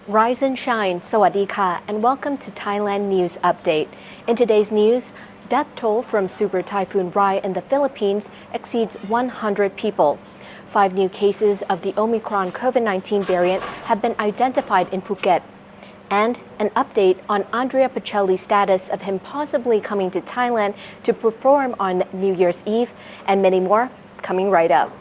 Rise and shine, sawadee ka, and welcome to Thailand News Update. In today's news, death toll from Super Typhoon Rai in the Philippines exceeds 100 people. 5 new cases of the Omicron COVID-19 variant have been identified in Phuket. And an update on Andrea Bocelli's status of him possibly coming to Thailand to perform on New Year's Eve, and many more coming right up.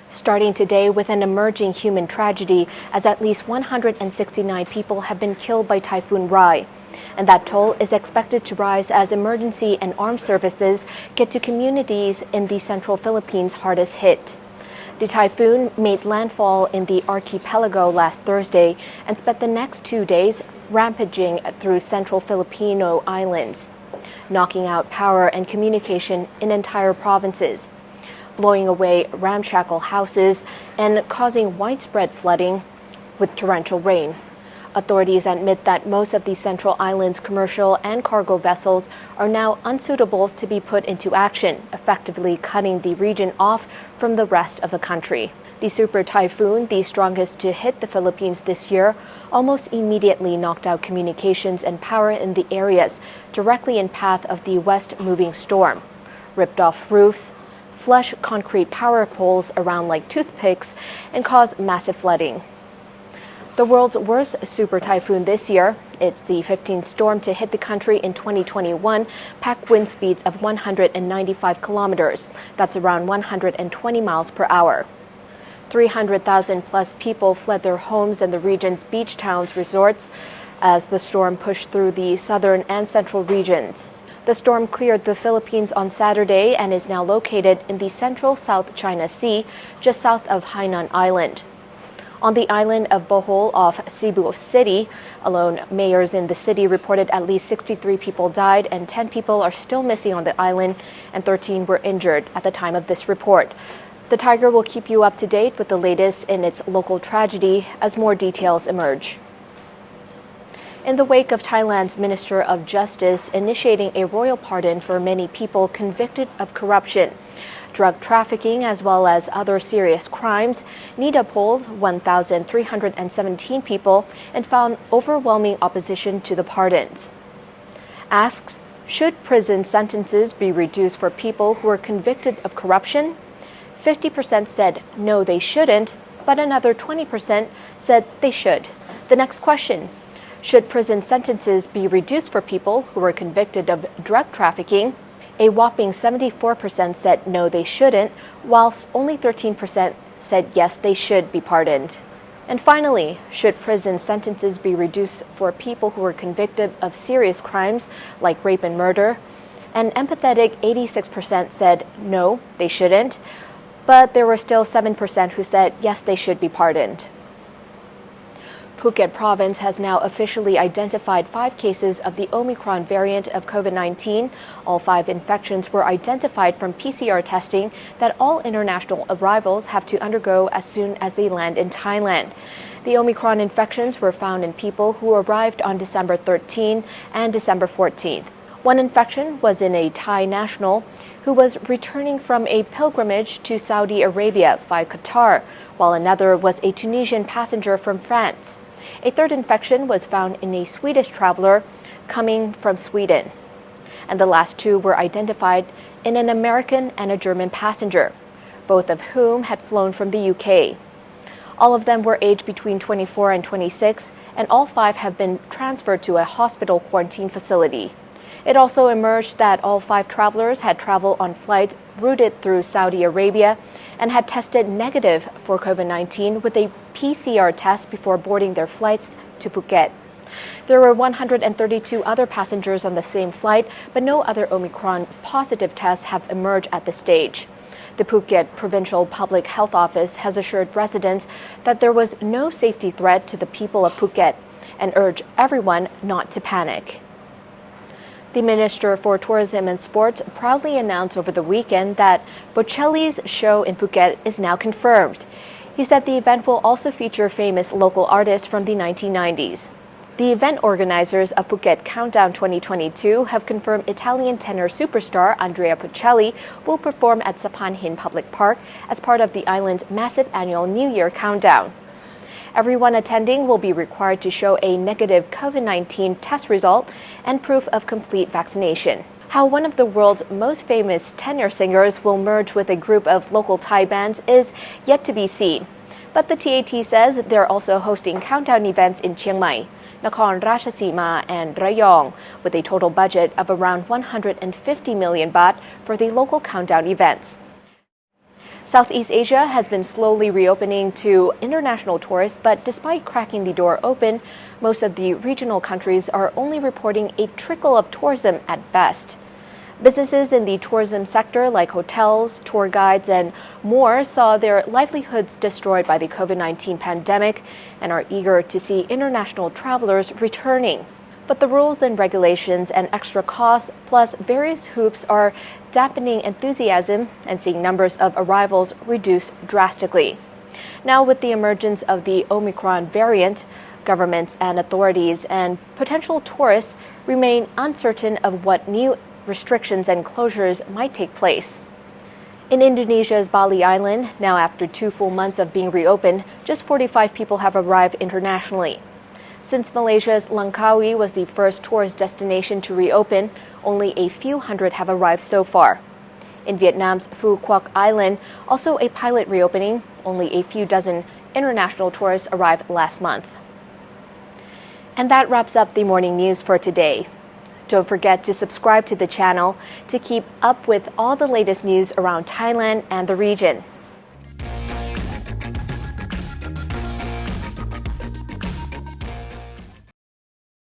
Starting today with an emerging human tragedy, as at least 169 people have been killed by Typhoon Rai. And that toll is expected to rise as emergency and armed services get to communities in the central Philippines hardest hit. The typhoon made landfall in the archipelago last Thursday and spent the next 2 days rampaging through central Filipino islands, knocking out power and communication in entire provinces, blowing away ramshackle houses and causing widespread flooding with torrential rain. Authorities admit that most of the Central Islands' commercial and cargo vessels are now unsuitable to be put into action, effectively cutting the region off from the rest of the country. The super typhoon, the strongest to hit the Philippines this year, almost immediately knocked out communications and power in the areas directly in path of the west-moving storm, ripped off roofs, flush concrete power poles around like toothpicks, and caused massive flooding. The world's worst super typhoon this year, it's the 15th storm to hit the country in 2021, packed wind speeds of 195 kilometers. That's around 120 miles per hour. 300,000 plus people fled their homes and the region's beach towns resorts as the storm pushed through the southern and central regions. The storm cleared the Philippines on Saturday and is now located in the central South China Sea, just south of Hainan Island. On the island of Bohol off Cebu City alone, mayors in the city reported at least 63 people died and 10 people are still missing on the island and 13 were injured at the time of this report. The Tiger will keep you up to date with the latest in its local tragedy as more details emerge. In the wake of Thailand's Minister of Justice initiating a royal pardon for many people convicted of corruption, drug trafficking, as well as other serious crimes, NIDA polled 1,317 people and found overwhelming opposition to the pardons. Asked, should prison sentences be reduced for people who are convicted of corruption? 50% said no, they shouldn't, but another 20% said they should. The next question: should prison sentences be reduced for people who were convicted of drug trafficking? A whopping 74% said no, they shouldn't, whilst only 13% said yes, they should be pardoned. And finally, should prison sentences be reduced for people who were convicted of serious crimes like rape and murder? An empathetic 86% said no, they shouldn't, but there were still 7% who said yes, they should be pardoned. Phuket province has now officially identified 5 cases of the Omicron variant of COVID-19. All 5 infections were identified from PCR testing that all international arrivals have to undergo as soon as they land in Thailand. The Omicron infections were found in people who arrived on December 13 and December 14th. One infection was in a Thai national who was returning from a pilgrimage to Saudi Arabia via Qatar, while another was a Tunisian passenger from France. A third infection was found in a Swedish traveler coming from Sweden. And the last 2 were identified in an American and a German passenger, both of whom had flown from the UK. All of them were aged between 24 and 26, and all 5 have been transferred to a hospital quarantine facility. It also emerged that all 5 travelers had traveled on flights routed through Saudi Arabia and had tested negative for COVID-19 with a PCR test before boarding their flights to Phuket. There were 132 other passengers on the same flight, but no other Omicron positive tests have emerged at this stage. The Phuket Provincial Public Health Office has assured residents that there was no safety threat to the people of Phuket and urged everyone not to panic. The Minister for Tourism and Sports proudly announced over the weekend that Bocelli's show in Phuket is now confirmed. He said the event will also feature famous local artists from the 1990s. The event organizers of Phuket Countdown 2022 have confirmed Italian tenor superstar Andrea Bocelli will perform at Sapan Hin Public Park as part of the island's massive annual New Year countdown. Everyone attending will be required to show a negative COVID-19 test result and proof of complete vaccination. How one of the world's most famous tenor singers will merge with a group of local Thai bands is yet to be seen. But the TAT says they're also hosting countdown events in Chiang Mai, Nakhon Ratchasima and Rayong, with a total budget of around 150 million baht for the local countdown events. Southeast Asia has been slowly reopening to international tourists, but despite cracking the door open, most of the regional countries are only reporting a trickle of tourism at best. Businesses in the tourism sector like hotels, tour guides, and more saw their livelihoods destroyed by the COVID-19 pandemic and are eager to see international travelers returning. But the rules and regulations and extra costs, plus various hoops, are dampening enthusiasm and seeing numbers of arrivals reduce drastically. Now, with the emergence of the Omicron variant, governments and authorities and potential tourists remain uncertain of what new restrictions and closures might take place. In Indonesia's Bali Island, now after 2 full months of being reopened, just 45 people have arrived internationally. Since Malaysia's Langkawi was the first tourist destination to reopen, only a few hundred have arrived so far. In Vietnam's Phu Quoc Island, also a pilot reopening, only a few dozen international tourists arrived last month. And that wraps up the morning news for today. Don't forget to subscribe to the channel to keep up with all the latest news around Thailand and the region.